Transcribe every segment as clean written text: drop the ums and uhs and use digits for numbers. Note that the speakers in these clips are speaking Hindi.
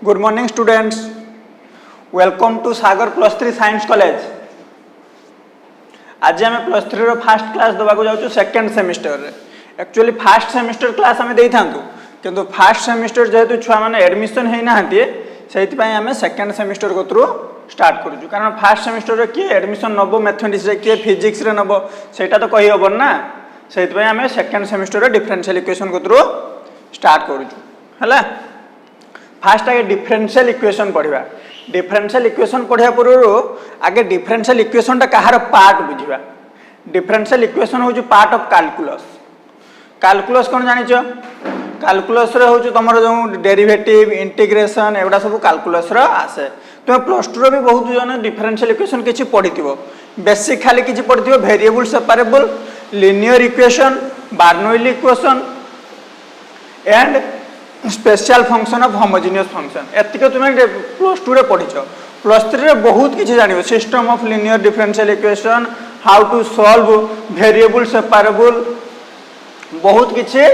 Good morning students, welcome to Sagar +3 science college. आज आम +3 फास्ट क्लास देवाक जाऊँ सेकेंड सेमिस्टर रे। एक्चुअली फास्ट सेमिस्टर क्लास आम दे था किंतु फास्ट सेमिस्टर जेहेतु छुआ मैंने एडमिशन होना से आम सेकेंड सेमिस्टर को थ्रू स्टार्ट करूँ कारण फास्ट सेमिस्टर रे किए एडमिशन नब मैथमेटिक्स किए फिजिक्स रे नब सेटा तो कही हेबन ना से आम सेकेंड सेमिस्टर डिफरेंशियल इक्वेशन को थ्रू स्टार्ट करूँ। फास्ट आगे डिफरेंशियल इक्वेशन पढ़ा। डिफरेंशियल इक्वेशन पढ़ा पूर्व आगे डिफरेंशियल इक्वेशन टा कहार पार्ट बुझा। डिफरेंशियल इक्वेशन हूँ पार्ट ऑफ कैलकुलस। कैलकुलस कौन जानिच? कैलकुलस रे हूँ तुम जो डेरिवेटिव इंटीग्रेशन एगुड़ा सब कैलकुलस आसे। तुम +2 भी बहुत जन डिफरेंशियल इक्वेशन किसी पढ़ी बेसिक खाली किसी पढ़ी variable separable linear equation Bernoulli equation and special function of homogeneous function एतिक तुम्हें +2 रे पढ़ी। +3 रे बहुत किसी जान system of linear differential equation how to solve variable separable बहुत किसी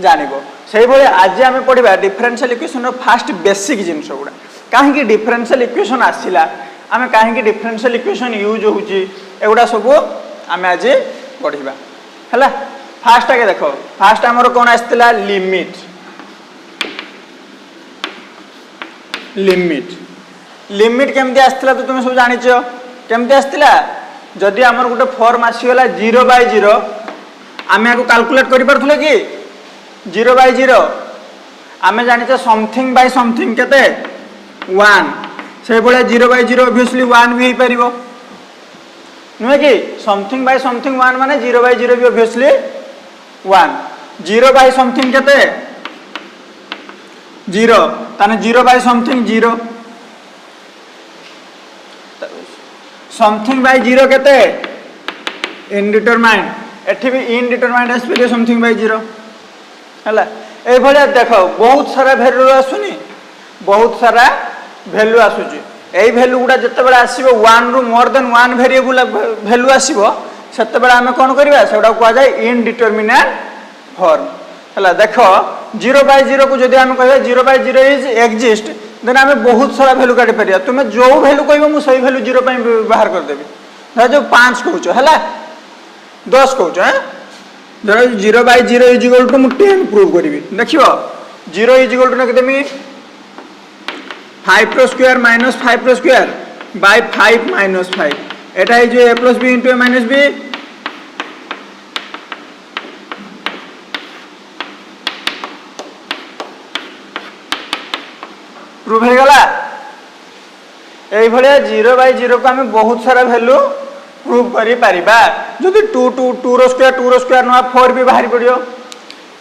जान से आज आम पढ़ा डिफरेंशियल इक्वेशन फास्ट बेसिक जिनस गुड़ा कहीं डिफरेंशियल इक्वेशन आसला आम कहीं डिफरेंशियल इक्वेशन यूज होगुड़ा सब आम आज पढ़ा है। फास्ट आगे देख फास्ट आमर कौन आसला लिमिट। लिमिट लिमिट केमती आसला तो तुम सब जानिच केमती आसला जदि आमर गोटे फॉर्म आसीगला 0/0 आम या कैलकुलेट कर पार्थले कि 0/0 आम जानिचे समथिंग बाय समथिंग केते 1 से भाया 0/0 ऑब्वियसली 1 भी हो पार नुहे कि समथिंग बाय समथिंग 1 माने 0/0 भी ऑब्वियसली 1 0 बाय समथिंग केते 0 ताने 0 बाय समथिंग 0 समथिंग बाय 0 केते इनडिटरमाइंड एठी भी इनडिटरमाइंड आसपे समथिंग बाय 0 हला ए भलिया देखो बहुत सारा वैल्यू आसुनी बहुत सारा वैल्यू आसुची एई वैल्यू गुडा जत्ते बेला आसीबो 1 रु मोर देन 1 वेरिएबल वैल्यू आसीबो सेते बेला हमें कोन करबा सेडा को जाय इनडिटरमिनेट फॉर्म हला देखो 0/0 को जदि हम कहे 0/0 इज एग्जिस्ट देन आम बहुत सारा वैल्यू काटी पारिया। तुम जो वैल्यू कहबो मु सही वैल्यू 0 पई बाहर कर देबी। जो 5 कहउछ हला 10 कहउछ हैं धर 0/0 इज इक्वल टू मु 10 प्रूव करबी देखियो 0 इज इक्वल टू न देमी 5² - 5² bye 5 - 5 Etah is a + b * a - b prove हो गला। यही भाया 0/0 को आम बहुत सारा वैल्यू प्रूव करि परिबा जदि 2 नुआ 4 भी बाहरी पड़ो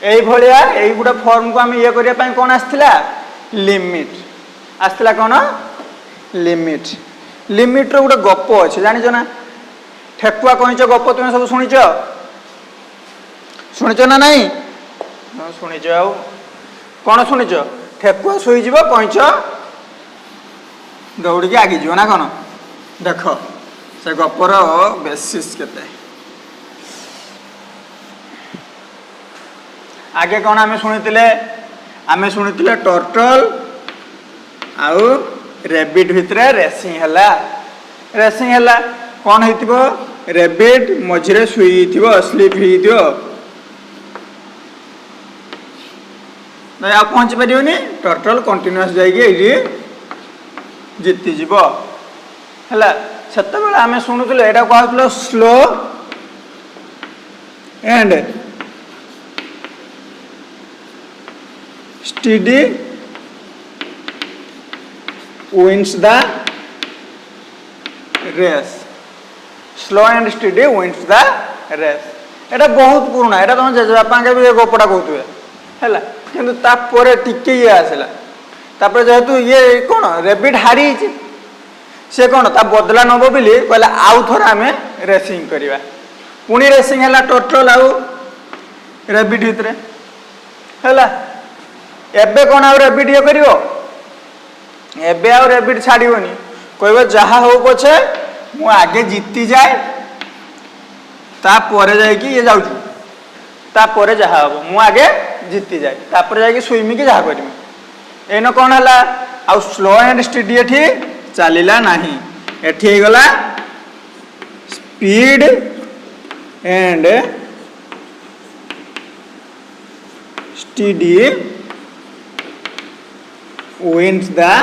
यही भाया यही गुड़ा फॉर्म को आम ये करने कौन आसला लिमिट आसला कौन लिमिट। लिमिट रो गोटे गप अच्छे जानिच ना ठेकुआ कहीच गप तुम सब शुणिच शुणिच ना नहीं शुणिच आ कौन शुणिच ठेकुआ शुईज कईच दौड़ी आगे जीव ना कौन देख से गपर बेसिस केते आगे कौन आम शुणी टर्टल आउ रेबिट भितर रेसिंग है कौन हो रेबिट मझे शुई स्लीप हो आ पहुँची पारे टर्टल कंटिन्यूअस जाइए जीतीज है से आम शुणुल यहाँ कहूँ slow and steady wins the race. Slow and steady wins the race एटा बहुत पुराना एटा तुम जेजेबापा के भी गपटा कहते है किंतु तापर टिके ये आसला तापर जेहेतु ये कौन रेबिट हारी से कौन ता बदला नब बोली कहला आउ थोड़ा आम रेसिंग करवा पुणी रेसिंग है टोटल आउ रेबिट भितर है एबे कौन आउ रेबिट ये कर एबे आउ रेबिट छाड़ोनी कह जहा हो पछे मु आगे जीती जाए तापर जाकि ये जाऊँ तापर जहा हम मु आगे जीती जाए तापर जाकि स्विमिंग जहाँ करमी एन कौन है आउ स्लो एंड स्टीडी एठी चलला नहीं एठी हे गला speed and steady wins the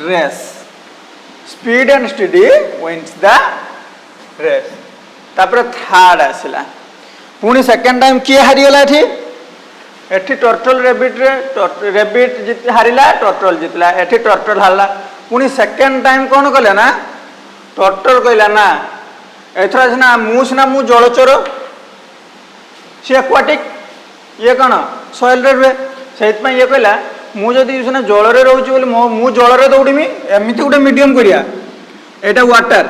race. Speed and steady wins the race. तापर थर्ड आसला पुणी सेकेंड टाइम किए हारीगला एठी टर्टल रेबिट जीत हारिला टर्टल जीतला एठी टर्टल हारला पुणी सेकेंड टाइम कौन कले ना टर्टल कहला ना एथरा सिना मु जलचर सी एक्वाटिक ये कौन सॉइल रे रुहे से ये कहला मुझे सीना जल रोचे बोली मु जल दौड़मी एमती गोटे मीडियम करिया एटा water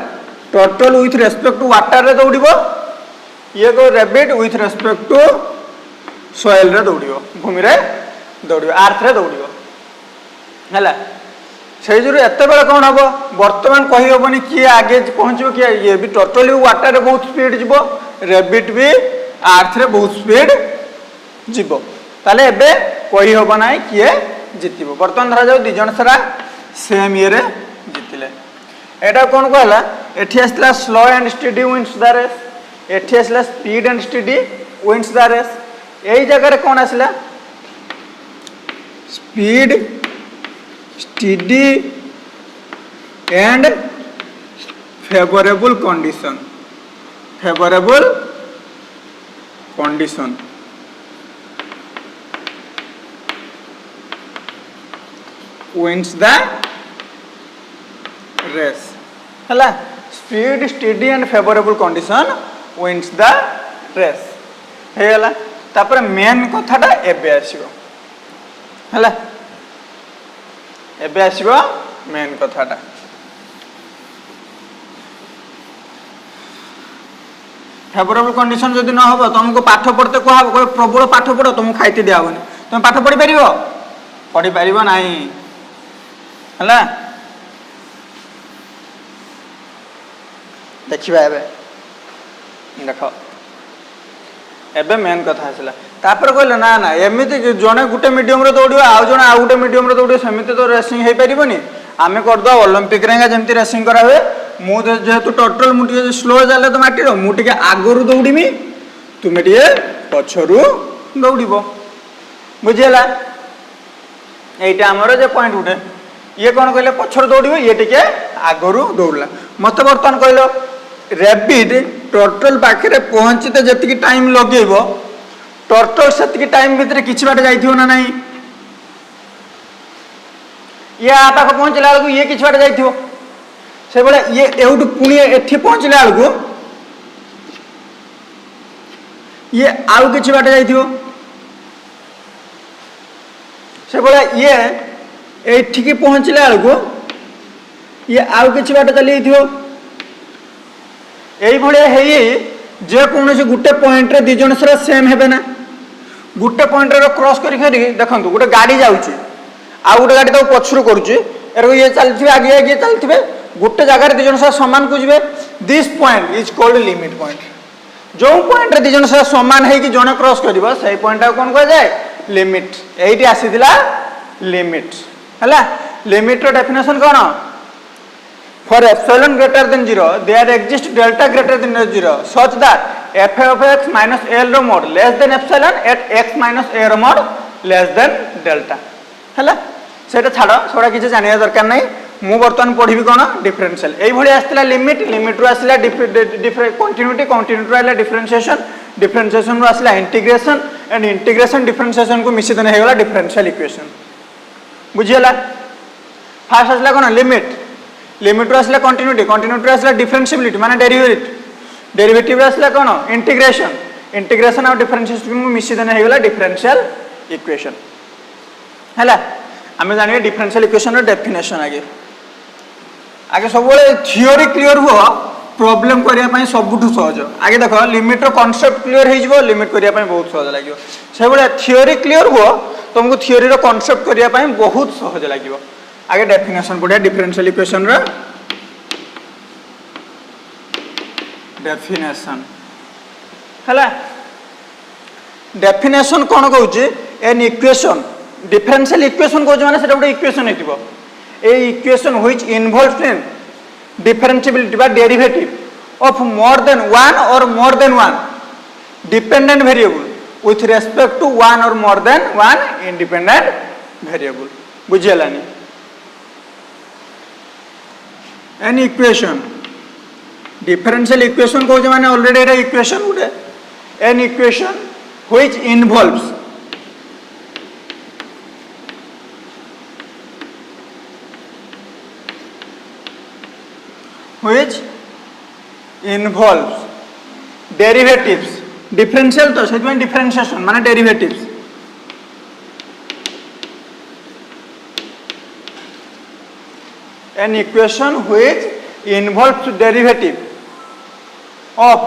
turtle with respect to water रे दौड़ ये को rabbit with respect to soil रे दौड़ भूमि रे दौड़ आर्थ रे दौड़ है से जो एत बेले कौन हम बर्तमान कही हेनी किए आगे पहुँचो किए ये भी टर्टल भी वाटर रे बहुत स्पीड जीव रेबिट भी आर्थ रे बहुत स्पीड जीव ताले एबे कही हब ना किए जीतब बर्तमान धरा जाऊ दिजन सारा सेम ये जीतिले एटा कौन कहला एठी आसला slow and steady wins the race एठी आसला speed and steady wins the race यही जगह कौन आसला speed steady and favourable condition wins the race है speed steady and favourable condition wins the race है गला तापर मेन कथाटा एबे आसीबो है एबे आसीबो मेन कथाटा फेवरेबल कंडीशन जदि न हो तुमको पाठ पढ़ते कह प्रबल पाठ पढ़ तुमको खाइते दियाबनी तुम पाठ पढ़ी पार नहीं है देखा देख एबे मेन कथा आसला तापर कहले ना ना एमती जड़े गोटे मीडियम दौड़ आउ जड़े आउ गोटे मीडियम दौड़ सेमती तो रेसिंग हो पारनी आम करद ओलंपिक जमी रेसिंग करा हुए मुझे जेहेतु टोटल मुझे स्लो चले तो माटी मुझे आगु दौड़मी तुम्हें पछरू दौड़ बुझीगला यहीटा आमर जे पॉइंट गोटे ये कौन कहले पछर दौड़ ये टे आगु दौड़ला मत बर्तमान कहल रेबिट टर्टल पाखे पहुँचते जी टाइम लगेब टर्टल से टाइम भितर किसी बाट जा नहीं ये आ पाख पहुँचला बेलू ये किसी बाट जा से भाई ये एवं पुणी एठी पहुँचला बेलू ये आउ किसी बाट जा से भाई ये एठिकी पहुँचला बेलू ये आउ किसी बाट चली यही जेकोसी गोटे पॉइंट रे दिजन सारा सेम हे ना गोटे पॉइंट रे क्रॉस करी देखो गोटे गाड़ी जाऊँगी आउ गोटे गाड़ी तो पछरू करुच्ची ये चलते आगे आगे चलते गोटे जगह दिजन सारा सामान को जी this point is called limit point जो पॉइंट रे दिजन सारा सामान है कि जड़े क्रॉस कर पॉइंट कौन कह जाए लिमिट यही आसीला लिमिट है लिमिट डेफिनेशन कौन For epsilon greater than 0, there exists delta greater than 0 such that f of x minus l ro mod less than epsilon at x minus a ro mod less than delta है सेटा छाड़ सेटा किसी जाना दरकार नहीं मु बर्तमान पढ़ी कौन डिफरेंशियल यही आसला लिमिट लिमिट रू आसला कंटिन्यूटी कंटिन्यूटी आसला डिफरेंशिएशन डिफरेंशिएशन रू आसला इंटीग्रेशन एंड इंटीग्रेशन डिफरेंशिएशन को मिसी देने होगा डिफरेंशियल इक्वेशन बुझीगला फास्ट आसला कौन लिमिट लिमिट रू आसला कंटिन्यूटी कंटिन्यूटी आसला डिफरेंशिएबिलिटी माने डेरिवेटिव आसला कौन इंटीग्रेशन इंटीग्रेशन और डिफरेंशिएशन को मिसी देने होगा डिफरेंशियल इक्वेशन है आम जानिए डिफरेंशियल इक्वेशन डेफिनेशन आगे आगे सब थियोरी क्लियर हुआ प्रॉब्लम करने सबुठ सहज आगे देख लिमिट कॉन्सेप्ट क्लियर हो लिमिट करने बहुत सहज लगे से भाई थियोरी क्लियर हुआ तुमको थियोरी कॉन्सेप्ट करने बहुत सहज लगे आगे डेफिनेशन पढ़िया डिफरेंशियल इक्वेशन डेफिनेशन है डेफिनेशन कौन कहूँ एन इक्वेशन डिफरेंशियल इक्वेशन को माने सेटा गोटे इक्वेशन हेतिबो a equation which involves in differentiability बा derivative of more than one or more than one dependent variable with respect to one or more than one independent variable बुझियलानी an equation differential equation को माने ऑलरेडी एटा इक्वेशन उडे an equation which involves derivatives differential तो सेट में differentiation माने derivatives an equation which involves derivative of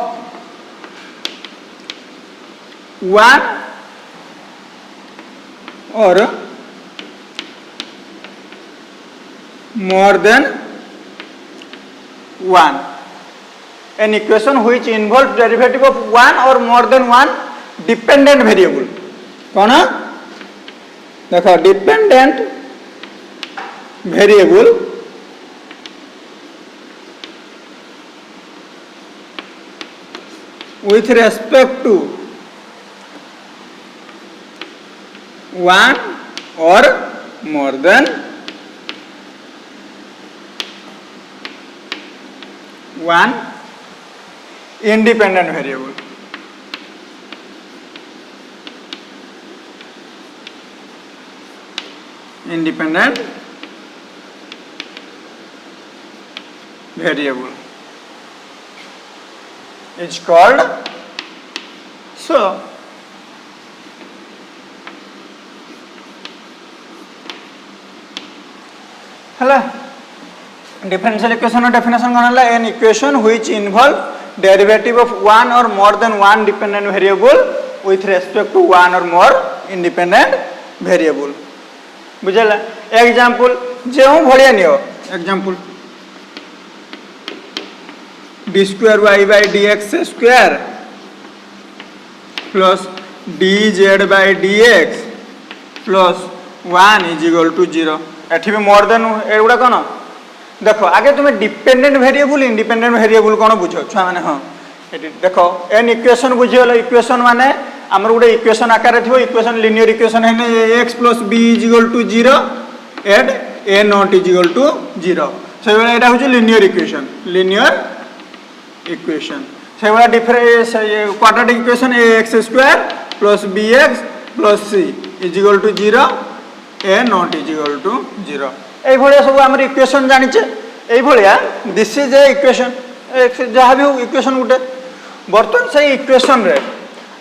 one or more than one an equation which involves derivative of one or more than one dependent variable कौन देखो dependent variable with respect to one or more than one independent variable is called so hello differential equation definition कौन है an equation which involve derivative of one or more than one dependent variable with respect to one or more independent variable बुझला एग्जांपल जेउ भलिया नियो example d square y by dx square plus dz by dx plus 1 is equal to 0 एठी भी मोर देन एगुडा कोन देखो आगे तुम डिपेंडेंट वेरिएबल इंडिपेंडेंट वेरिएबल कोन बुझो छुआ माने हां एठी देखो एन इक्वेशन बुझियलो इक्वेशन माने हमर गुडे इक्वेशन आकार थिबो इक्वेशन लिनियर इक्वेशन है x + b = 0 and a not = 0 से बेला एटा होची लिनियर इक्वेशन से बेला difference quadratic equation ax² + bx + c = 0 a not = 0 এই ভলিয়া सब हमर इक्वेशन जानिचे এই ভলিয়া दिस इज ए इक्वेशन जहाँ भी इक्वेशन गुटे बर्तन से इक्वेशन रे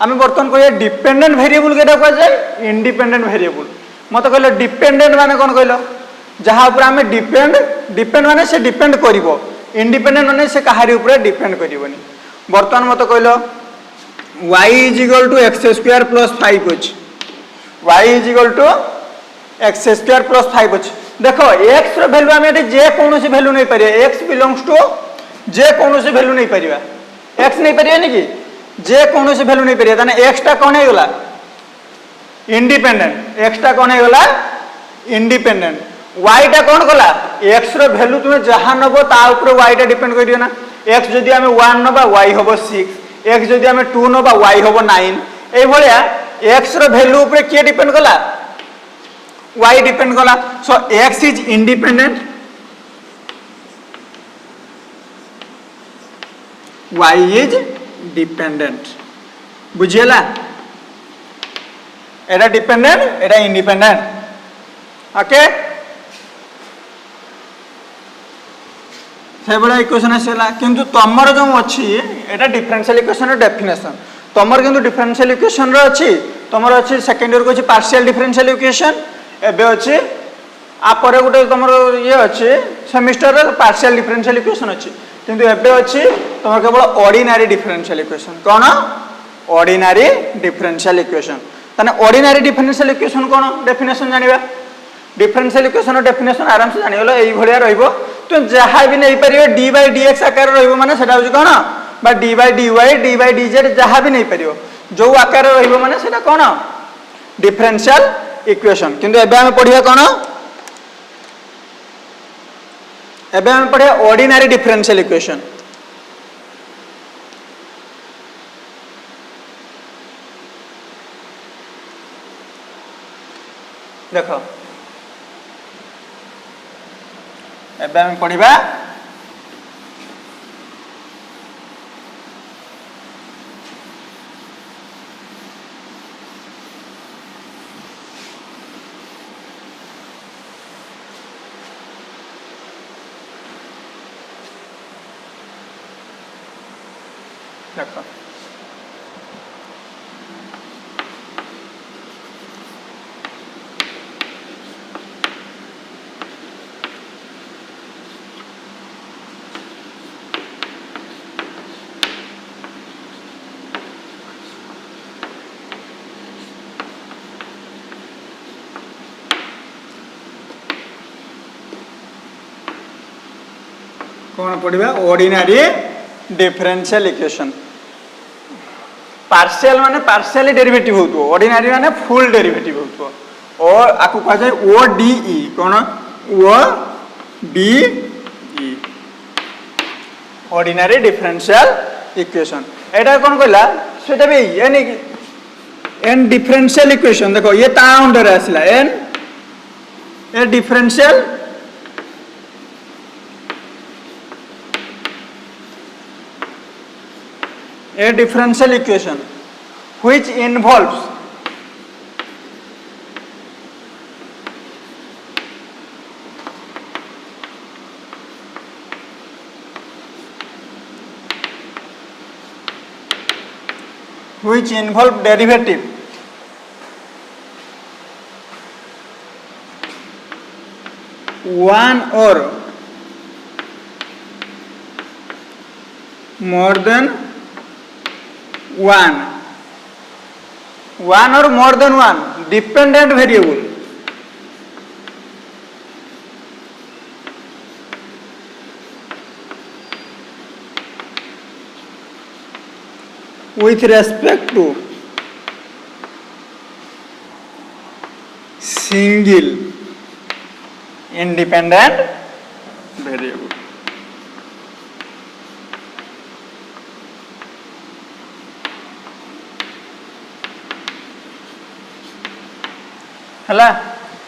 आम बर्तन कह डिपेंडेंट वेरिएबल केटा कह जाए इंडिपेंडेंट वेरिएबल मत कहले डिपेंडेंट माने कौन कहल जहाँ ऊपर आम डिपेंड माने से डिपेंड करिवो इंडिपेंडेंट माने से कहारी ऊपर डिपेंड करिवोनी बर्तन मत कहल y = x² + 5 अछि y = x² + 5 अछि देखो x रो वैल्यू आम जे कौन सी वैल्यू नहीं पारिया x बिलोंग्स टू जे कौन सी वैल्यू नहीं पारिया x नहीं पारिया नहीं कि जे कौन सी वैल्यू नहीं पारिया ताने x टा कौन हेगला इंडिपेंडेंट x टा कौन हेगला इंडिपेंडेंट y टा कौन गला x रो वैल्यू तुमे जहां नबो ता ऊपर y टा डिपेंड करियो ना x जदी आमे 1 नबा y होबो 6 x जदी आमे 2 नबा y होबो 9 एई भलिया x रो वैल्यू ऊपर के डिपेंड गला y डिपेंड गला so x is independent y is dependent बुझियला एटा डिपेंडेंट एटा इंडिपेंडेंट ओके से बड़ा इक्वेशन आसला किंतु तमर जो अच्छी एटा डिफरेंशियल इक्वेशन डेफिनेशन तमर किंतु डिफरेंशियल इक्वेशन रो अच्छी तमर अच्छी सेकंड ईयर को अच्छी पार्शियल डिफरेंशियल इक्वेशन एबे अच्छी आ परे गोटे तमर ये अच्छी सेमिस्टर रे पार्शियल डिफरेंशियल इक्वेशन अच्छी किंतु एबे अच्छी तमर केवल ऑर्डिनरी डिफरेंशियल इक्वेशन कौन ऑर्डिनरी डिफरेंशियल इक्वेशन ताने ऑर्डिनरी डिफरेंशियल इक्वेशन कौन डेफिनेशन जानिबा डिफरेंशियल इक्वेशन डेफिनेशन आराम से जानिगलो एई भलिया रहइबो तो जहाँ भी नहीं पारिबो d/dx आकार रहइबो माने सेटा होची कौन बा d/dy d/dz जहाँ भी नहीं पारिबो जो आकार रहइबो माने सेटा कौन डिफरेंशियल इक्वेशन किंतु एबे हम पढ़िया कोन एबे हम पढ़िया ऑर्डिनरी डिफरेंशियल इक्वेशन देखो एबे हम पढ़िबा देखो कौन पढ़िबा ऑर्डिनरी डिफरेंशियल इक्वेशन पार्शियल माने पार्शियली डेरिवेटिव होतो ऑर्डिनरी माने फुल डेरिवेटिव होतो और आकु कह जाय ओ डी ई कोन O D E ordinary differential equation एटा कोन कहला सेटा भी यानी एन डिफरेंशियल इक्वेशन देखो ये ता अंडर आसला an a differential a differential equation which involves derivative one or more than one or more than one dependent variable with respect to single independent variable हला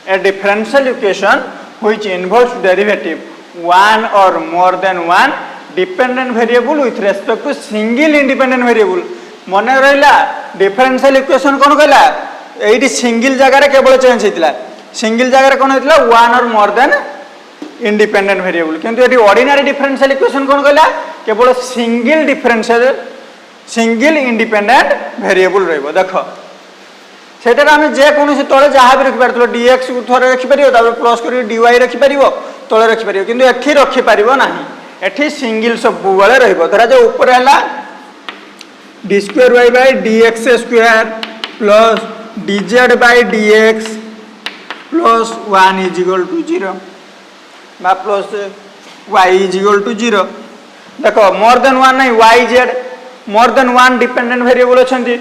a differential equation which involves derivative one or more than one dependent variable with respect to single independent variable मने रहिला differential equation कोन कहला एठी सिंगल जगह रे केवल चेंज हेतिला सिंगल जगह रे कोन हेतिला one or more than independent variable किंतु एठी ordinary differential equation कोन कहला केवल single independent variable रहबो देखो सेटा आम जेकोसी तले जहाँ भी रखिपार dx को थोड़े रखिपर प्लस कर dy रखिपर तले रखिपर कि एठी रखिपर ना एठी सिंगल सब बेले रहा जो ऊपर है d square y by dx square plus dz by dx plus 1 is equal to 0 बा plus y is equal to 0 देखो मोर देन 1 नहीं yz more than 1 dependent variable अछंती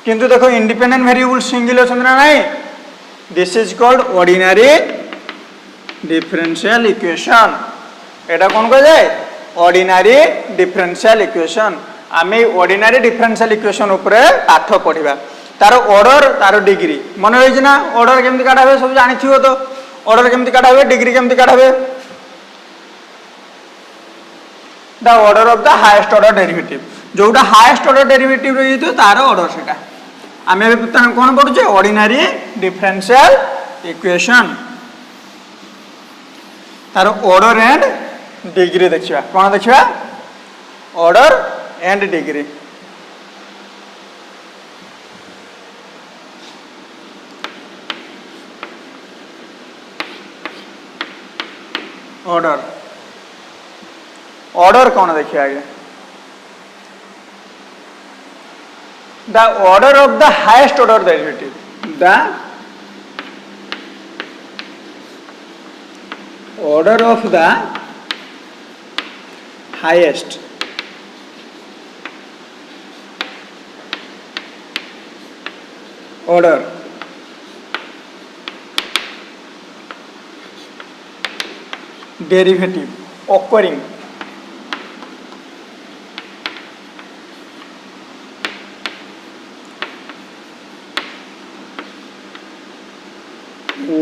किंतु देखो इंडिपेंडेंट वेरिएबल सिंगल अछंती ना नहीं this is called ordinary differential equation एटा कोन को जाय ऑर्डिनरी डिफरेंशियल इक्वेशन आमे ऑर्डिनरी डिफरेंशियल इक्वेशन ऊपर पाठ पढिबा तार ऑर्डर तार डिग्री मन रही ना ऑर्डर केमती काढाबे सब जानि थियो तो ऑर्डर केमती काढाबे डिग्री केमती काढाबे the order of the highest order derivative जोटा हाईएस्ट ऑर्डर डेरिवेटिव रही तो तार ऑर्डर सेटा आमे कोन पढुचे ऑर्डिनरी डिफरेंशियल इक्वेशन तार ऑर्डर एंड डिग्री देखिबा कोन देखिबा order and degree order order कौन देखिए आगे the order of the highest order derivative the order of the highest order derivative occurring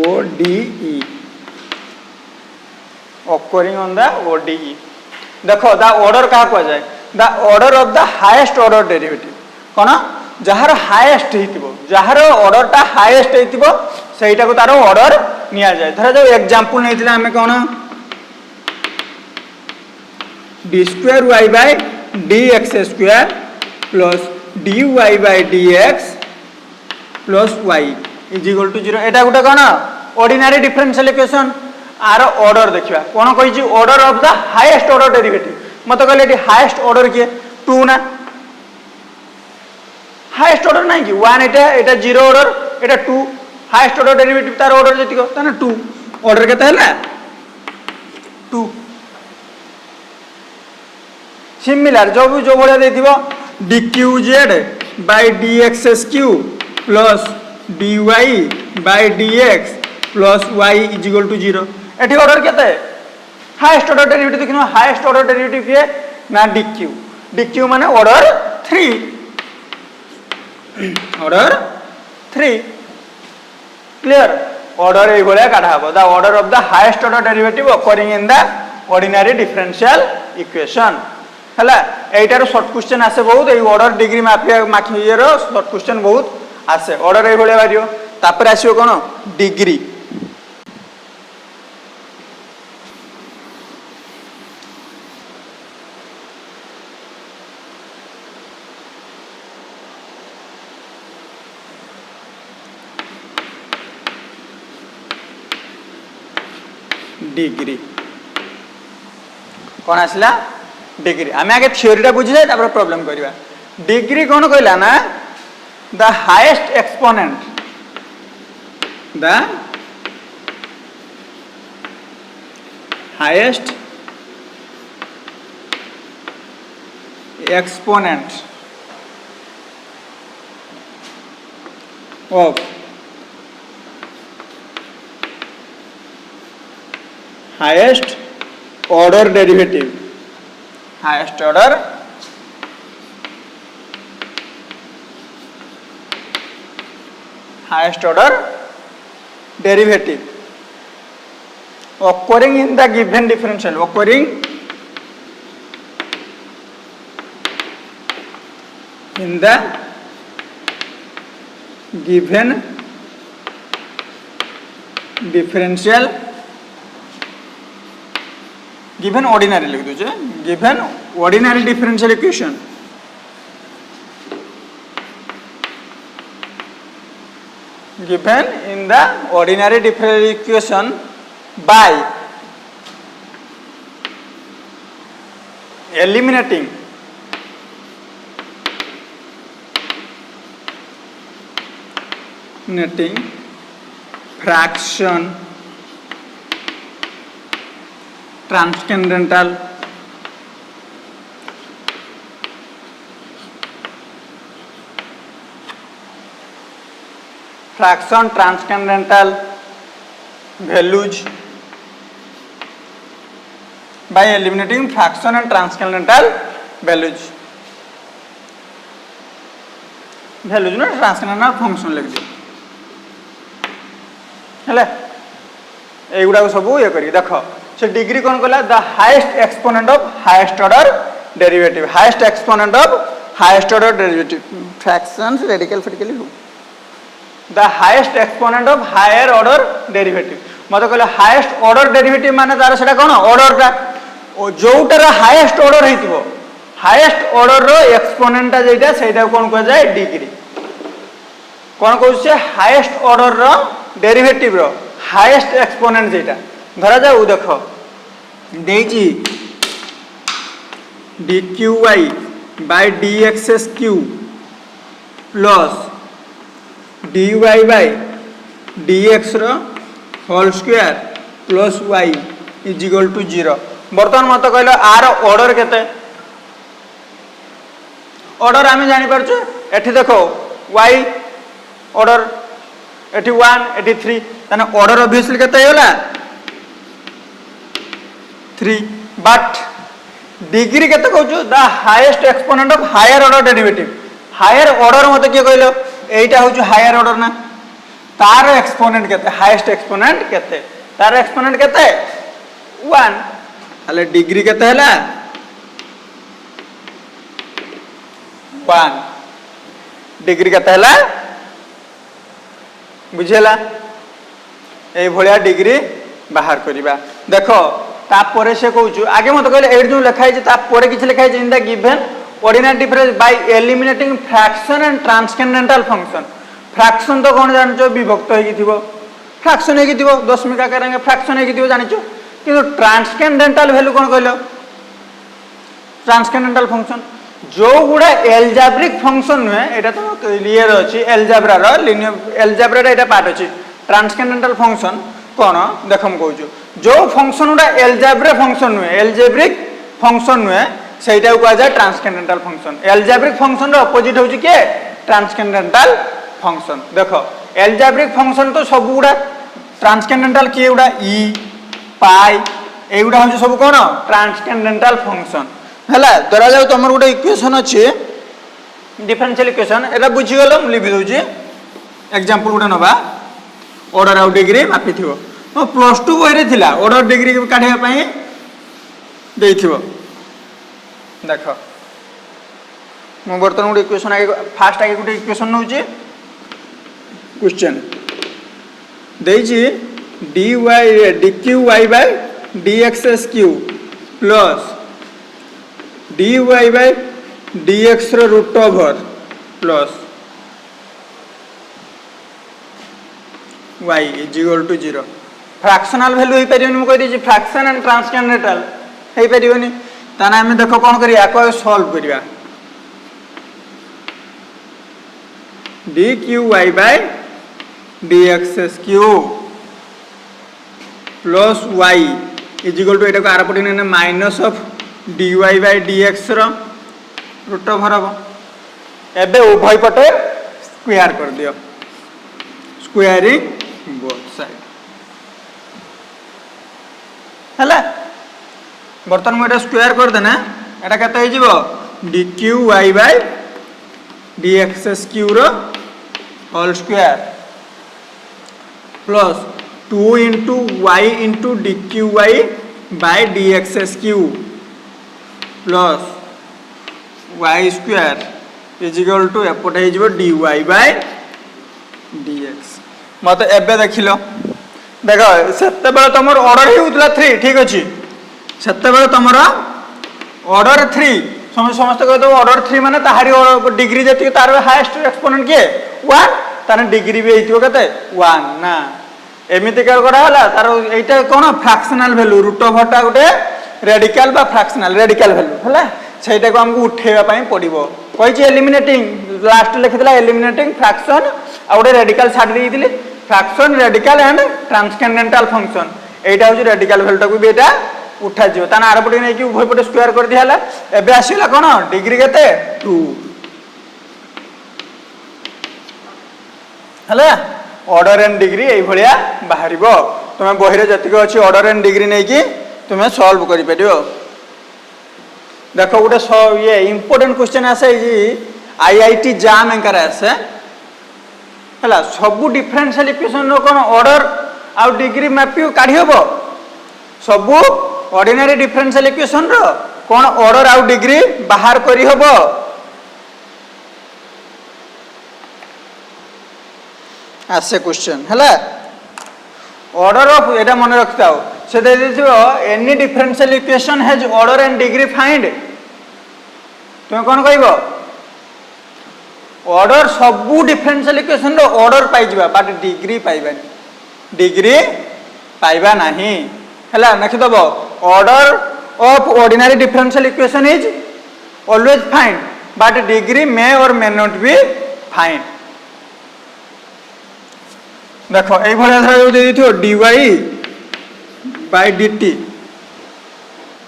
ODE occurring on the ODE देखो द ऑर्डर क्या कह जाए the order of the highest order derivative कौन जार हाईएस्ट हो जार ऑर्डर टा हाईएस्ट हो सहीटा को तार ऑर्डर निया जाए धरा जो एग्जांपल नहीं आम कौन d square y by d x square plus d y by d x plus y is equal to 0 एटा गोटे कौन ऑर्डिनरी डिफरेंशियल इक्वेशन आर ऑर्डर देखा कौन कही order of the highest order derivative मत कहले हाईएस्ट ऑर्डर किए 2 ना हाईएस्ट ऑर्डर नहीं कि 1 एटा 0 ऑर्डर एटा 2 हाईएस्ट ऑर्डर डेरिवेटिव तार ऑर्डर जति को ताना 2 ऑर्डर केते हला 2 सिमिलर जो भलिया देथिबो dqz by dxsq plus dy by dx plus y is equal to 0 एठी ऑर्डर केते हाईएस्ट ऑर्डर डेरिवेटिव देखिनो हाईएस्ट ऑर्डर डेरिवेटिव के ना dq माने ऑर्डर 3 ऑर्डर 3 क्लियर ऑर्डर ए भलिया काढा हबो the order of the highest order derivative occurring in the ordinary differential equation हला एटार शॉर्ट क्वेश्चन आसे बहुत ए ऑर्डर डिग्री माफिया रो शॉर्ट क्वेश्चन बहुत आसे ऑर्डर ए भलिया बारियो तापर आसीयो कोन डिग्री डिग्री कौन आसला डिग्री आम आगे थियोरीटा बुझी जाए तापर प्रॉब्लम करवा डिग्री कौन कहला ना the highest exponent the highest exponent of highest order derivative highest order derivative occurring in the given differential occurring in the given differential given ordinary लिख दीजिए given ordinary differential equation given in the ordinary differential equation by eliminating fraction transcendental fraction transcendental values by eliminating fraction and transcendental values ना transcendental function लिख दी हेले एगुड़ा सब ये करी देखो से डिग्री कौन कहला the highest exponent of highest order derivative highest exponent of highest order derivative fractions radical practically हो the highest exponent of higher order derivative मत कहले हाईएस्ट ऑर्डर डेरिवेटिव माने तार सेटा कोन ऑर्डरटा जोटार हाईएस्ट ऑर्डर हेतिबो हाईएस्ट ऑर्डर रो एक्सपोनेंटटा जेटा सेटा कोन कह जाय डिग्री कोन कहू से हाईएस्ट ऑर्डर रो डेरिवेटिव रो हाईएस्ट एक्सपोनेंट जेटा धरा जाऊ देखो देजी dqy by dxsq plus dy by dx रो whole square plus y is equal to 0 बर्तमान मत कहलो आर ऑर्डर केते ऑर्डर आमे जानि परछु एठी देखो y ऑर्डर एठी 1 एठी 3 तने ऑर्डर ऑब्वियसली केते होला 3 बट डिग्री केते कहूँ the highest exponent of higher order derivative higher order मत किए कहलो एटा हूँ हायर ऑर्डर ना तार एक्सपोनेंट केते हाईएस्ट एक्सपोनेंट केते तार एक्सपोनेंट केते 1 अले डिग्री केते हला 1 डिग्री केते हला बुझेला ए भलिया डिग्री बाहर करिबा देखो तापरे से कहूँ आगे मत कहले एट जो लिखाई तापरे किछ लिखाई in the given ordinary difference by eliminating fraction and transcendental function fraction तो कौन जानो विभक्त हो फ्रैक्शन हो दशमिक आकार फ्रैक्शन हो जानी कि ट्रांसकेंडेंटल वैल्यू कौन कहल ट्रांसकेंडेंटल फंक्शन जो गुड़ा एल्जाब्रिक फंक्शन नुहे यहाँ तो क्लियर अच्छी एल्जाब्रार एल्जाब्रार यहाँ पार्ट अच्छी ट्रांसकेंडेंटल फंक्शन कौन देख मुझे जो फंक्शन गुड़ा एल्जाब्रे फंक्शन नुहे एल्जेब्रिक फंक्शन नुहे से कहुए ट्रांसकेंडेंटल फंक्शन एल्जाब्रिक फंक्शन अपोजिट हूँ किए ट्रांसकेंडेंटल फंक्शन देख एल्जाब्रिक फंक्शन तो सब गुड़ा ट्रांसकेंडेंटल किए गुड़ा ई पाई एगुड़ा हूँ सब कौन ट्रांसकेंडेंटल फंक्शन है धरा जाऊ तुम गोटे इक्वेशन अच्छे डिफरेंशियल इक्वेशन एटा बुझीगल मुझे लिखि दूसरी एग्जांपल गोटे नवा ऑर्डर आउ डिग्री मापी थो प्लस टू बही थी ऑर्डर डिग्री काढ़ापी देख मु बर्तमान गोटे इक्वेशन आगे फास्ट आगे गोटे इक्वेशन नौ क्वेश्चन देजी dy dq y by dx cube plus dy by dx root over plus y is equal to 0 fractional value हो पारिबनी मु कहि फ्रैक्शन एंड ट्रांसकेंडेंटल हो पारिबनी ताना हमें देख कौन करिया को सॉल्व करिया dqy by dx cube plus y is equal to एटा आर पटे ने minus of dy by dx root over हम एबे उभय पटे स्क्वायर कर दियो स्क्वायरिंग बोथ साइड हला बर्तमान मुझे स्क्वायर कर देना एटा केते हो dqy by dx क्यू रो whole square plus 2 into y into dqy by dx cube plus y square is equal to एपटे हो dy by dx मत एबे देख लो देख से तुम ऑर्डर ही होता 3 ठीक अच्छे से तुम ऑर्डर 3 समस्त कहते ऑर्डर 3 माने ताहारी डिग्री जी तार हाईएस्ट एक्सपोनेंट किए 1 तार डिग्री भी होते के 1 ना एमती कराला तार यहाँ कौन फ्रैक्शनल वैल्यू रूट ओवरटा गोटे रेडिकल बा फ्रैक्शनल रेडिकल वैल्यू है से आमको उठेवाई पड़ो कही एलिमिनेटिंग लास्ट लिखी एलिमिनेटिंग फ्रैक्शन आ गए रेडिकल छाड़ी देती fraction radical and transcendental function यहाँ हूँ रेडिकल वैल्यूटा को भी यहाँ उठा जीव ताना आर पटे नहीं उभय पटे स्क्वायर कर दिया एबे आसला कौन डिग्री केते 2 है ऑर्डर एंड डिग्री यही भाया बाहर तुम बही जी अच्छी ऑर्डर एंड डिग्री नहीं कि तुम्हें सॉल्व कर देख गोटे ये इंपोर्टेंट क्वेश्चन आसे आईआईटी जाम एंकर आसे है सबू डिफरेंशियल इक्वेशन कौन ऑर्डर आउ डिग्री मैपी काढ़ी हम सबू ऑर्डिनरी डिफरेंशियल इक्वेशन रो कौन ऑर्डर आउ डिग्री बाहर करी हबो आसे क्वेश्चन है ऑर्डर ऑफ एटा मन रखता हो से दे दियो any differential equation has order and degree find तुम कौन कहबो ऑर्डर सबू डिफरेंशियल इक्वेशन रो ऑर्डर पाई जिबा बट डिग्री पाइबानी डिग्री पाइबा नहीं हैला लिखि दबो order of ordinary differential equation is always find but degree may और मे नॉट बी फाइंड देखो ये भाया दे दी dy by dt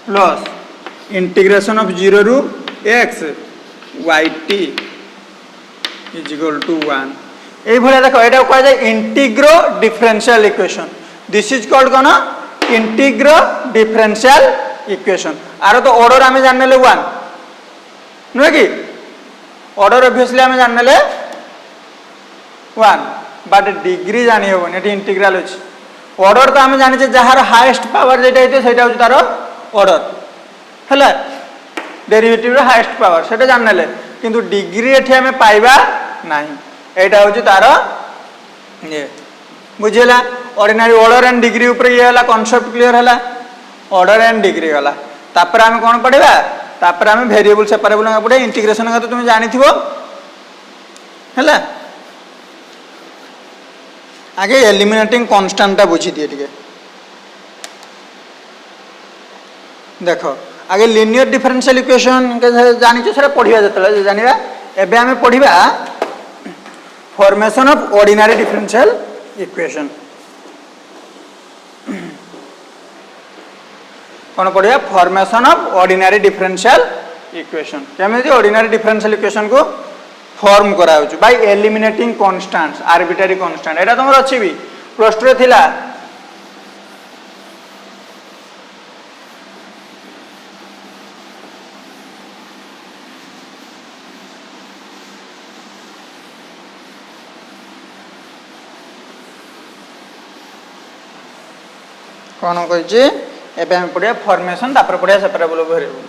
plus integration of 0 रू x yt is equal to 1 ये भाया देखो यहाँ कह जाए integro differential equation this is called कौन इंटीग्रो डिफरेंशियल इक्वेशन आरो तो ऑर्डर आम जान ने 1 नुहे कि ऑर्डर ऑब्वियसली आम जान ने 1 बट डिग्री जानी हेबन ये इंटीग्रल अच्छी ऑर्डर तो आम जाने जार हाएस्ट पावर जेटा होता है तार ऑर्डर है डेरिवेटिव हाएस्ट पावर से जान ने किंतु डिग्री एठी आम पाइबा नहीं एटा हूँ तार ये बुझेगा ऑर्डिनरी ऑर्डर एंड डिग्री ऊपर ये है कॉन्सेप्ट क्लियर है ऑर्डर एंड डिग्री गला तापर आम कौन पढ़ा तापर आम वेरिएबल सेपरेबल पढ़े इंटीग्रेशन का तो तुम जानी है आगे एलिमिनेटिंग कांस्टेंट बुझी दिए टिके देखो आगे लिनियर डिफरेंशियल इक्वेशन जानी से पढ़ा जो जाना एबे आम पढ़ा formation of ordinary differential equation कौन पढ़ा formation of ordinary differential equation केमी ऑर्डिनरी डिफरेंशियल इक्वेशन को फॉर्म करा by eliminating constants arbitrary constant एटा तुम अच्छी भी प्लस 2 थिला कौन कही एवं पढ़िया फॉर्मेशन तापर पढ़िया separable variable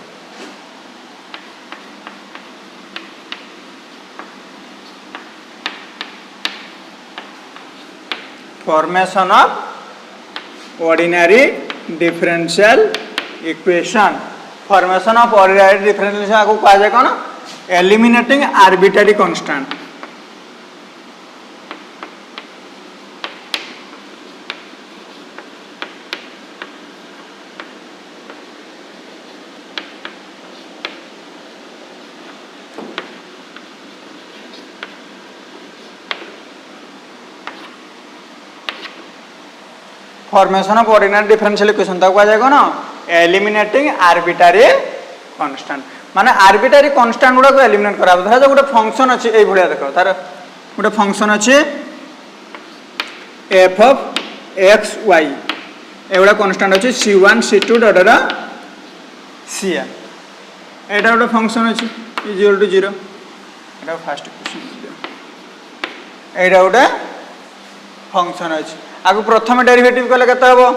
formation of ordinary differential equation formation of ordinary differential आपको कहा जाए कौन eliminating arbitrary constant formation of ordinary differential equation तक कहा जाए कौन एलिमिनेटिंग आर्बिट्रेरी कांस्टेंट माने आर्बिट्रेरी कांस्टेंट गुड़ा को एलिमिनेट करा धरा जो गोटे फंक्शन अच्छी ये भाया देख तार गोटे फंक्शन अच्छी एफ ऑफ एक्स वाई एगुड़ा कांस्टेंट अच्छी c1 c2 डॉट cn एटा गोटे फंक्शन अच्छी equal to 0 Etah first equation एटा गोटे फंक्शन अच्छी आगु प्रथम डेरिवेटिव कले केते हबो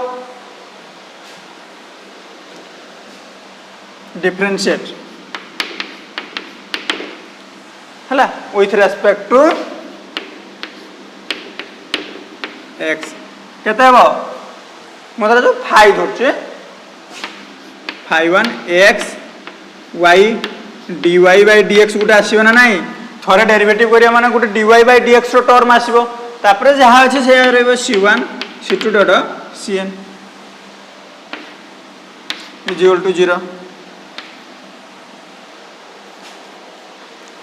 डिफरेंशिएट हला विथ रेस्पेक्ट टू x केते हबो मतलब जो phi धरछे phi 1 x y dy by dx गुटे आसीबो ना नाही थरे डेरिवेटिव करिया माने गुटे dy by dx रो टर्म आसीबो तापर जहाँ अच्छे से रही c1 c2 dot cn equal to 0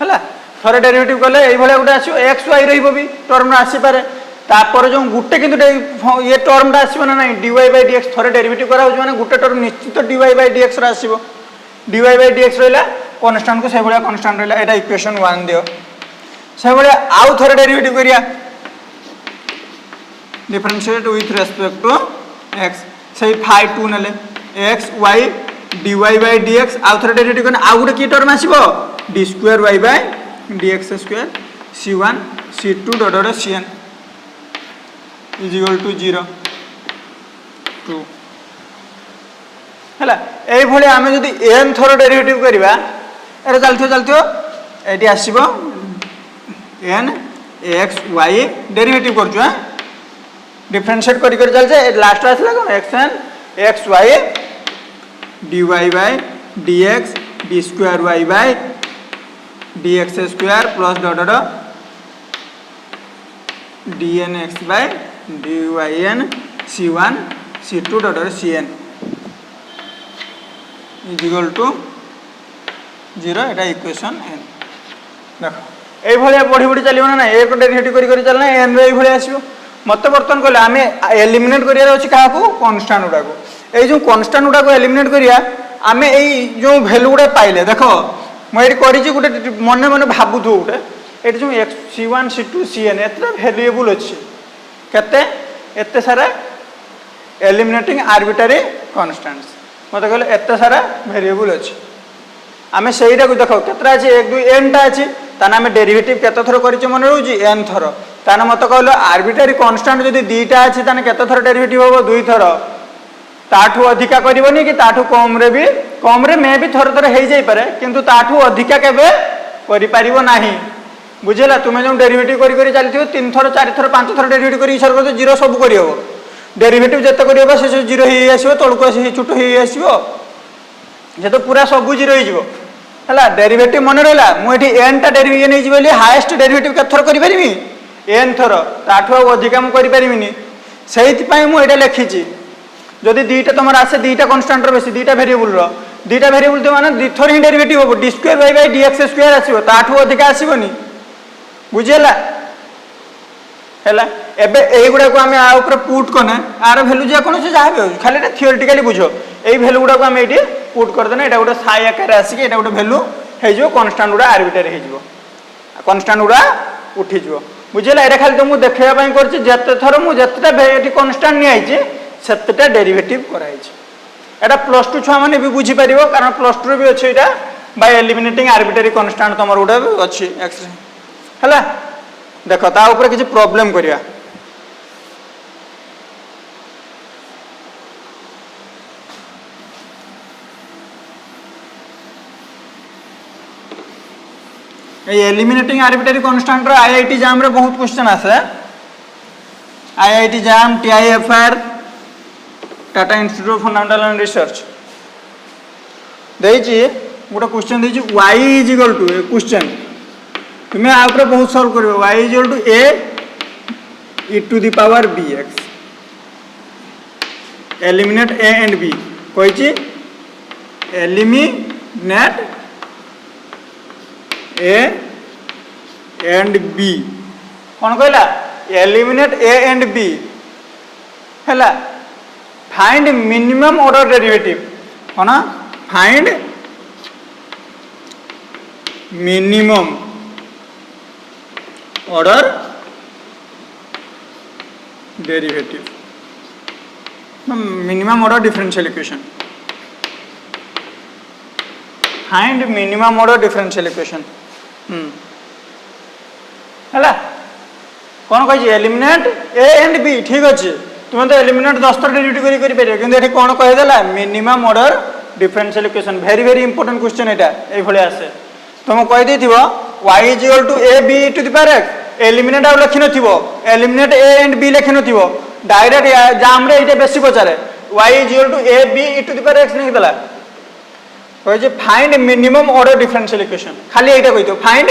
है थोड़े डेरिवेटिव कले ये गोटे आसो एक्स वाई रही टर्म आसी पारे तापर जो गोटे किंतु ये टर्म आसो ना ना dy by dx थोड़े डेरिवेटिव करा माने गोटे टर्म निश्चित dy by dx आसो dy by dx रहा कन्स्टांट को से भाया कन्स्टांट रहा एटा इक्वेशन 1 दियो से भाया आउ थोड़े डेरिवेटिव करिया differentiate with respect to x से फाई 2 नेले x y dy by dx आउ थोड़े डेरिवेटिव करना आउ गोटे की टर्म आसीबो d square y by dx square c1 c2 dot cn is equal to 0 2 हला एई भले आमे जदी n थरो डेरिवेटिव करबा एरे चलथियो एटी आसीबो n x y डेरिवेटिव करछु ह डिफरेंशिएट करी करी चलছে लास्ट आसला कोन xn xy dy by dx d square y by dx square plus dot dot dnx by dyn c1 c2 dot dot cn is equal to 0 Etah equation n देखो ए भलिया पढ़ी पढ़ी चलियो ना ए को डेरिवेटिव करी करी चलना n रे ए भलिया आसीबो मत बर्तन कहले आम एलिमिनेट करियार अछि क्या कन्स्टांट गुड़ा को ये जो कन्स्टांट गुड़ा को एलिमिनेट करिया आम जो भैल्यू गुड़ा पाइले देख मुझे करी गोटे मन मन भावुथ गोटे ये जो c1 c2 cn एत भैल्युएबल अच्छी केते एते सारा एलिमिनेटिंग आर्बिट्रारी कन्स्टान्ट्स मत कहले एत सारा वेरिएबल अच्छी आम से देख केतटा अच्छी 1 2 n टा अच्छी ताना आम डेरिवेटिव केते थर कर मन रोज n थर ताना मत कहल आर्बिट्रारी कन्स्टान्ट जब 2टा अच्छी ताने केते थर डेरिवेटिव हम 2 थर ताठू अधिका करबनी कि ताठू कम रे मे भी थर थर हो जाई पारे किंतु ताठू अधिका केबे करि पारिबो नाही बुझेला तुम जो डेरिवेटिव करी चलती 3 थर 4 थर 5 थर डेरिवेटिव करी सर कर जीरो सब करी हो डेरिवेटिव जिते कर से जीरो ही आसो तौक आस छुट हो आसो जे तो पूरा सब जीरो है डेरिवेटिव मन रहा मुझे एन टा डेरिवेटिव नहीं बोली हाएस्ट डेरिवेटिव के थर करी एन थर ताठू अधिका मुझे करी से मुझे लिखी जदि 2टा तुम आसे 2टा कन्स्टान्टर बेसी 2टा वेरिएबल 2टा वेरिएबल तो माने 2 थर ही डेरिवेटिव हम d square by d x square आसो ताठू अधिका आसबनी बुझेला है एबे एगुड़ा को आम आउपर पुट कने आर भैल्यू जेकोसी जहाँ भी हो खाली थियोरिटिकली बुझ यही भैल्यू गुड़ा आम ये पुट करदे यहाँ गोटे साई आकार आसिक यहाँ गोटे भैल्यू हो कन्स्टान्ट गुड़ा आर्बिट्रारी हो कन्स्टान्ट गुड़ा उठीज बुझेगा ये खाली तुमको देखापी करते थर मुझे कन्स्टान्ट नहीं सेटा डेरिवेटिव कराई +2 छुआ मैंने भी बुझीपर कारण +2 भी अच्छे यहाँ बाय एलिमिनेटिंग आर्बिट्रारी कन्स्टान्ट तुम गोटे अच्छी है देख ता ऊपर किसी प्रॉब्लम करिया eliminating arbitrary constant IIT JAM रे बहुत क्वेश्चन आसे IIT JAM TIFR Tata institute of fundamental and research देजी गोटे क्वेश्चन देजी y is equal to question तुम्हें आप बहुत सॉल्व कर y is equal to a e to the power bx eliminate a and b कही एलिमिनेट a एंड b कौन कहला एलिमिनेट a एंड b है फाइंड मिनिमम ऑर्डर डेरिवेटिव कौन find minimum order derivative minimum order differential equation find minimum order differential equation है कौन कही एलिमिनेट ए एंड बी ठीक अच्छे तुम तो एलिमिनेट 10 थर डेरिवेटिव करें कि कौन कहीदेला minimum order differential equation very very important question यहाँ ये आसे तुम कहीदे y is equal to A B to the power x eliminate आउ लिखि नथिबो एलिमिनेट ए एंड बी लिखि नथिबो डायरेक्ट जाम रे इटे बेसी पचारे y is equal to A B to the power x लिखि देला कहे find minimum order differential equation खाली एटा कहि दो find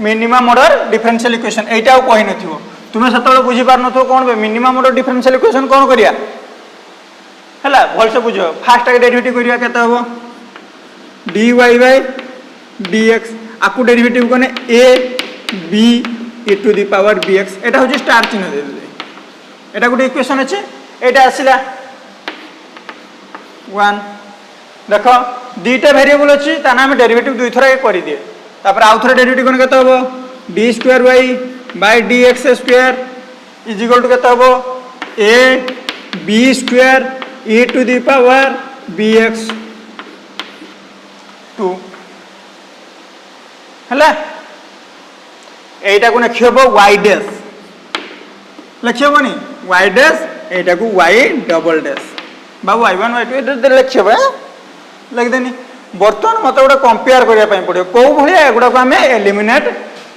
minimum order differential equation एटा आउ कहि नथिबो तुम से बुझी पार न कौन मिनिमम ऑर्डर डिफरेंशियल इक्वेशन कौन करिया है भल से बुझ फास्ट डेरिवेटिव करिया केते हबो dy बाय dx आकु डेरिवेटिव कने a b e to the power bx एटा होची स्टार चिन्ह दे दे एटा गोटे इक्वेशन अछि एटा आसिला 1 देखो दुईटा वेरिएबल अछि ताना हम डेरिवेटिव दुई थरा करि दिए तापर आउ थरा डेरिवेटिव कने केते हबो d square by dx square is equal to केते हबो a b square e to the power bx 2 है एटा को लिखब y डैश लिखबनी y डैश एटा को y डबल डैश बाबू y1 y2 लिखब लिखदेनी बर्तमान मत गोटे कंपेयर करने पड़ो कौ भाया एगुड़ा को आम एलिमिनेट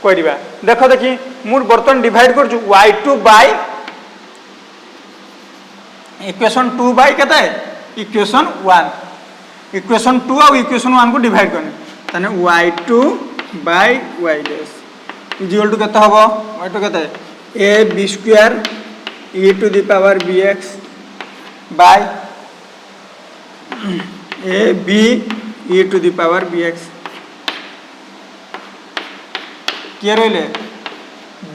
करवा देख देखी मुझे बर्तमान डिवाइड कर y2 बाय इक्वेशन 2 बाय केते इक्वेशन 1 इक्वेशन 2 और इक्वेशन 1 को डिवाइड करने ताने y2 by y dash is equal to केते हबो y2 केते a b square e to the power bx by a b e to the power bx किए रहिले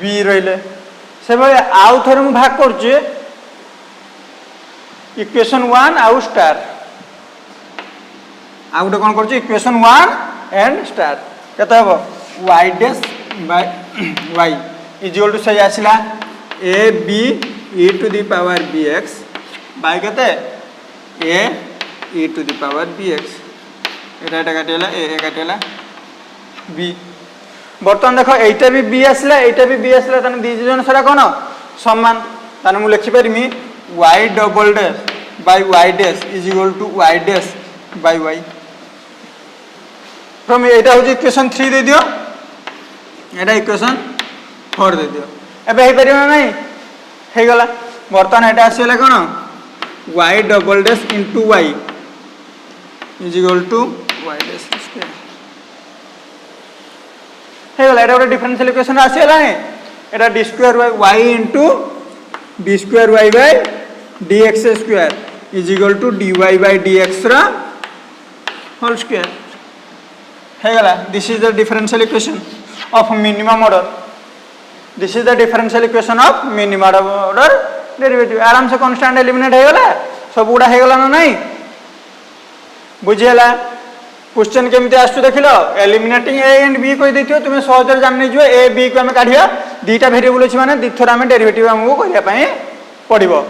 b रहिले से भाई आउ थरे मु भाग करछे इक्वेशन 1 आउ स्टार आ गोटे कौन कर इक्वेशन 1 एंड स्टार केते हबो y dash by y is equal to से आसिला a b e to the power bx by केते A e to the power b x एटा काटिला ए काटिला बी बर्तमान देख एटा भी बी आसला एटा भी बी आसला तने दी जन सारा कोन समान तने मु लिखि परमी y double dash by y dash is equal to y dash by y from एटा हो इक्वेशन 3 दे दियो एटा इक्वेशन 4 दे दियो एबे हे परियो नहीं हे गला बर्तमान एटा आसीला कोन y double dash into y is equal to y dash square हे गला एटा गोटे डिफरेंशियल इक्वेशन आसीला नहीं एटा d square y into d square y by dx square is equal to dy by dx रा होल स्क्वायर हे गला this is the differential equation of minimum order this is the differential equation of minimum order derivative आराम से कांस्टेंट एलिमिनेट हो गला सब गुडा हो गला ना नहीं बुझियला क्वेश्चन केमिति आसु देखिलो एलिमिनेटिंग ए एंड बी कोइ दिथियो तुमे सहजर जान नै जो ए बी को हम काढिया दीटा वेरिएबल अछि माने दिथरा हम डेरिवेटिव हमहु करिया पई पडिबो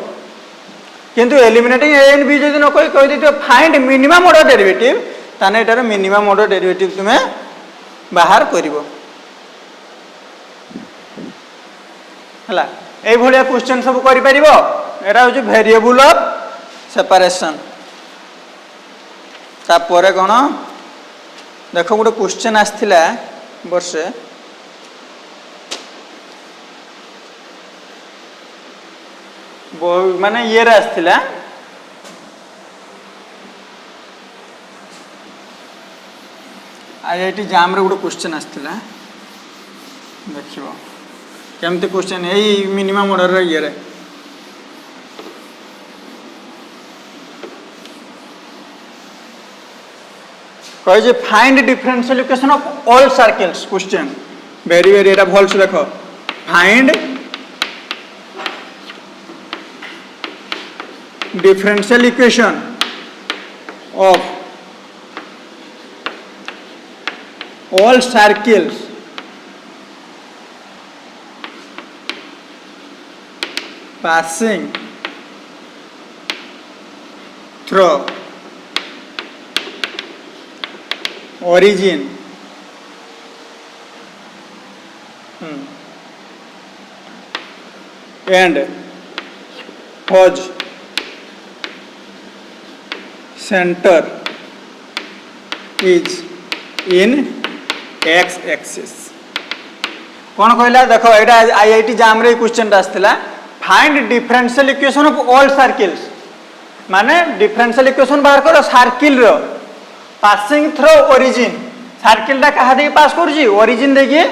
किंतु एलिमिनेटिंग ए एंड बी जदि न कोइ दिथियो फाइंड मिनिमम ऑर्डर डेरिवेटिव ताने एटार मिनिमम ऑर्डर डेरिवेटिव तुमे बाहर करिवो हला ए भलिया क्वेश्चन सब करि परिबो एटा होची वेरिएबल ऑफ सेपरेशन ता परे कोन देखो गोटे क्वेश्चन आसथिला वर्षे माने ये रे आसथिला आईआईटी जाम रे गोटे क्वेश्चन आसथिला देखिबो केमते क्वेश्चन एई मिनिमम ऑर्डर रे ये रे कहे जे find differential equation of all circles question very very एटा भल से देखो find differential equation of all circles passing through origin and whose center is in x axis कौन कहला देखो एटा आईआईटी जाम रे क्वेश्चन आसथिला find differential equation of all circles माने डिफरेंशियल इक्वेशन बाहर करो सर्कल रो पासिंग थ्रू ओरिजिन सर्कल टा कहा दे पास करूची ओरिजिन देके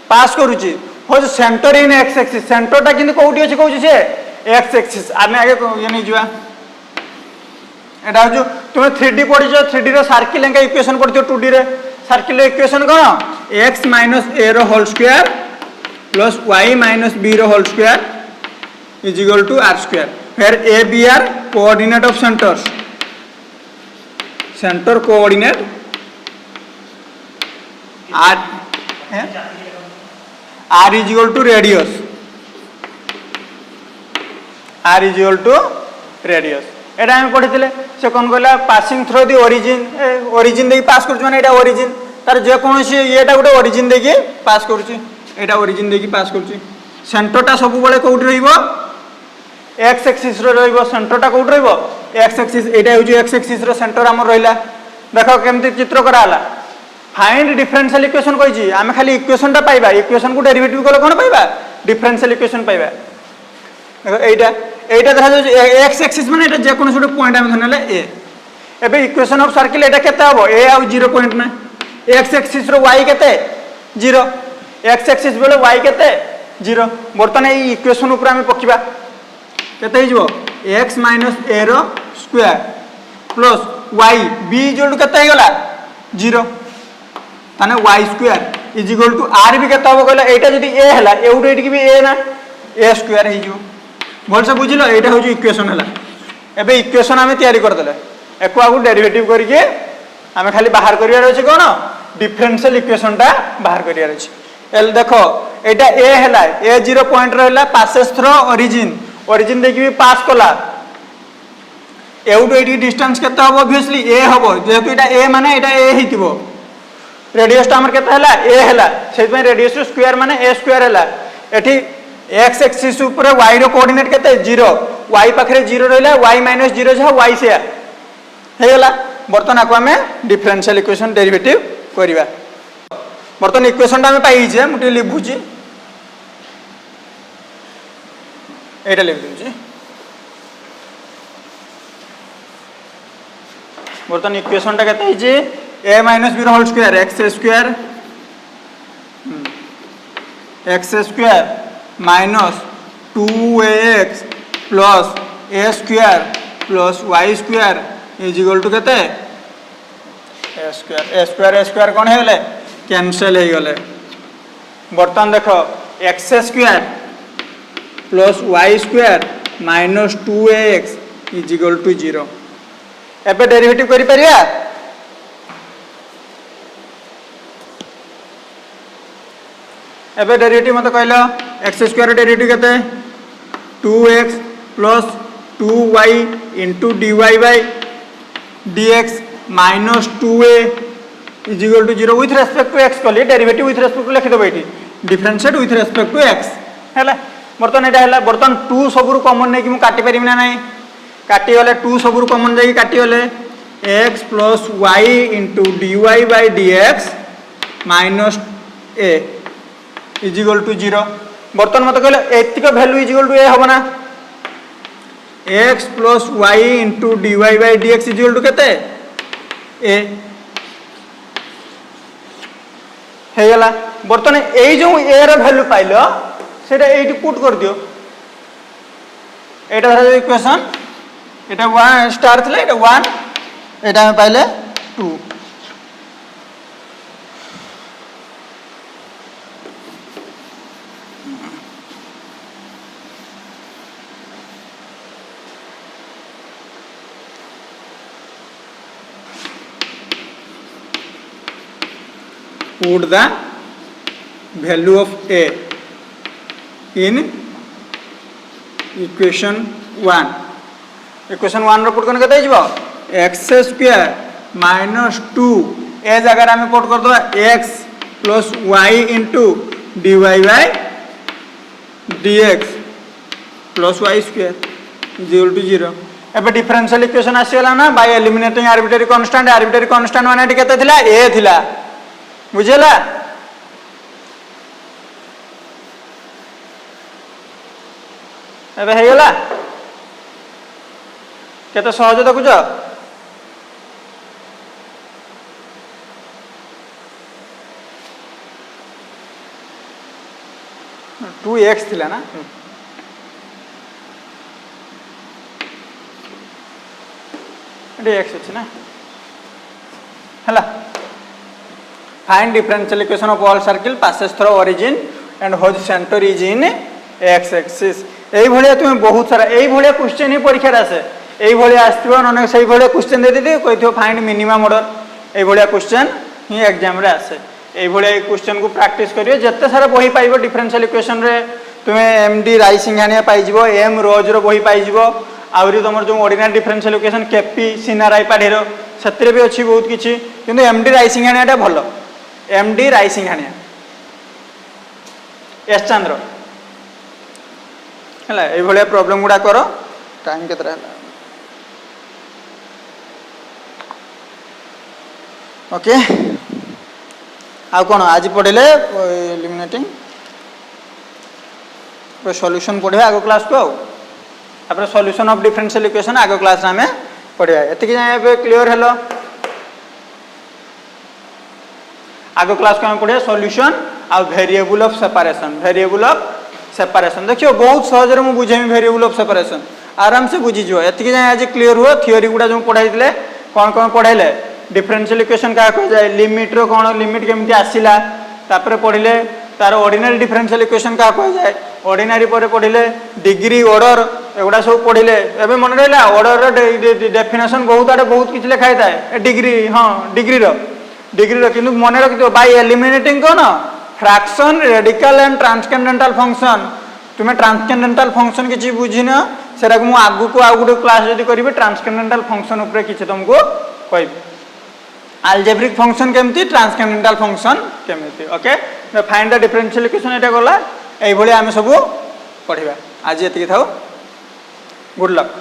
पास करूची हो सेंटर इन एक्स एक्सिस सेंटर टा किंतु कोठी अछि कहूची से एक्स एक्सिस आमे आगे ये नहीं जुआ एटा जो तुम 3D पढी जो 3D रो सर्कल एंका इक्वेशन पढियो 2D रे सर्कल इक्वेशन कोन x माइनस a रो whole square plus y minus b रो whole square is equal to r square where a b are coordinate of centres centre coordinate r r is equal to radius r is equal to radius एटा हम पढितले से कोन कहला passing through the origin origin देकी पास करछ माने एटा ओरिजिन तार जे कोनसी एटा गोटे ओरिजिन देकी पास करछ एटा ओरिजिन देकी पास करछ सेंटरटा सब बेले कोउट रहइबो एक्स एक्सिस रो रहइबो सेंटरटा कोउट रहइबो एक्स एक्सिस एटा होजी एक्स एक्सिस रो सेंटर हमर रहिला देखो केमति चित्र कराला फाइंड डिफरेंशियल इक्वेशन कहिजी आमे खाली इक्वेशन टा पाइबा इक्वेशन को डेरिवेटिव कोले कोन पाइबा डिफरेंशियल इक्वेशन पाइबा देखो एटा एटा देखा जो एक्स एक्सिस माने एटा जे कोन छोटे पॉइंट हम धनले ए एबे इक्वेशन ऑफ सर्कल एटा केते हबो ए आ 0 पॉइंट ना एक्स एक्सिस रो y केते 0 एक्स एक्सिस बेले y केते 0 बर्तन ए इक्वेशन ऊपर हम पकिबा केते हिजो x - a रो square plus y b equal to केते हेगला 0 ताने y square is equal to r भी केते हबो कहला एटा जदी a हला एउडो एटी भी a ना a स्क्वायर हिजो भलसे बुझिलो एटा हो इक्वेशन हला एबे इक्वेशन आमे तयारी कर देले एको आगु डेरिवेटिव करके आमे खाली बाहर करिया रहछि कोन डिफरेंशियल इक्वेशन टा बाहर करिया रहछि एल देखो एटा ए हला a 0 पॉइंट रहला पासेस थ्रू ओरिजिन ओरिजिन देखि भी पास कला एउटू एटी डिस्टेंस केते हबो ऑब्वियसली ए हबो जेहेतु एटा ए माने एटा ए हितिबो रेडियस टा हमर केते हला ए हला सेहि पे रेडियस स्क्वायर माने ए स्क्वायर हला एठी x एक्सिस ऊपर y रो कोऑर्डिनेट केते 0 y पाखरे 0 रहला y - 0 जहा y से हे हला बर्तन आको हमें डिफरेंशियल इक्वेशन डेरिवेटिव करबा बर्तन इक्वेशन टा हमें पाई जे मुटी लिखुची एटा लिख दूची बर्तन इक्वेशन टा केते जे a - b whole square x square minus 2ax plus a square plus y square is equal to केते a स्क्वायर कोन हे गले कैंसिल हे गले बर्तन देखो x square plus y square minus 2ax is equal to 0 एबे डेरिवेटिव करि परिया एबे डेरिवेटिव मत कहलो x स्क्वायर डेरिवेटिव केते 2x plus 2y into dy by dx minus 2a is equal to 0 with respect to x कहली डेरिवेटिव विथ रेस्पेक्ट टू लिखि दबो एठी differentiate with respect to x हैला बर्तन एटा हैला बर्तन 2 सबरु कॉमन नै कि मु काटि परिम ना नै काटि गले 2 सबरु कॉमन जाई काटि गले x plus y into dy by dx minus a is equal to 0 बर्तन मत कहले एतिक value is equal to a होबना x plus y into dy by dx is equal to केते a हे गला बर्तन एई जो a रो वैल्यू पाइलो सेटा एठी पुट कर दियो एटा धरा इक्वेशन एटा 1 स्टार थले एटा 1 एटा हम पाइले 2 put the value of a in equation 1 equation 1 रो पुट करन केते हिजबो x स्क्वायर माइनस 2 ए जगह हम पुट कर दो x plus y into dy by dx plus y square is equal to 0 एबे डिफरेंशियल इक्वेशन आसीला ना बाय एलिमिनेटिंग आर्बिट्रेरी कांस्टेंट माने केते थिला a थिला बुझेला एबे हे गेला केते सहज देखुछ 2x थिला ना x अछि ना हला find differential equation of all circle passes through origin and whose centre is in x axis एई भलिया तुम बहुत सारा एई भलिया क्वेश्चन ही परीक्षा रे आसे एई भलिया आस्तिबो नने सही भलिया क्वेश्चन दे देती कहिथो फाइंड मिनिमम ऑर्डर एई भलिया क्वेश्चन ही एग्जाम रे आसे एई भलिया क्वेश्चन को प्रैक्टिस करियो जत्ते सारा बही पाइबो डिफरेंशियल इक्वेशन रे तुमे एमडी राइसिंघानिया पाइजिबो एम रोज रो बही पाइजिबो आउरी तमर जो ऑर्डिनरी डिफरेंशियल इक्वेशन केपी सिनाराई पाढेरो सत्रे भी अछि बहुत किछि किंतु एमडी राइसिंघानियाटा भलो एमडी राइसिंघानिया एस चंद्र हला ए भलिया प्रॉब्लम गुडा करो टाइम केतरा हला ओके आ कोन आज पढले एलिमिनेटिंग तो सॉल्यूशन पढे आगो क्लास को après solution of differential equation आगो क्लास रा में पढिया एति के क्लियर हेलो आगो क्लास को हम पढे सॉल्यूशन आ वेरिएबल ऑफ सेपरेशन देखियो बहुत सहज रे मु बुझेमी वेरिएबल ऑफ सेपरेशन आराम से बुझी जो एति के आज क्लियर हुआ थ्योरी गुडा जो पढाई दिले कोन कोन पढाइले डिफरेंशियल इक्वेशन का को जाय लिमिट रो कोन लिमिट केमति आसीला तापर पढिले तार ऑर्डिनरी डिफरेंशियल इक्वेशन का को जाय ऑर्डिनरी पर पढिले डिग्री ऑर्डर एगुडा सब पढिले एबे मन रहला ऑर्डर रो डेफिनेशन बहुत आडे बहुत किछ लिखाइ थाए डिग्री हां डिग्री रो किंतु मन रखितो बाय एलिमिनेटिंग कोन fraction radical and transcendental function तुमे ट्रांसकेंडेंटल फंक्शन किछि बुझिना सेटा को आगु को आउ गोटे क्लास जदि करी ट्रांसकेंडेंटल फंक्शन उपरे किछि तुमको कहबी अलजेब्रिक फंक्शन केमती ट्रांसकेंडेंटल फंक्शन केमती okay find the differential equation एटा गला एई भली आमे सब पढ़िबा आज एतिकी थाउ गुड लक।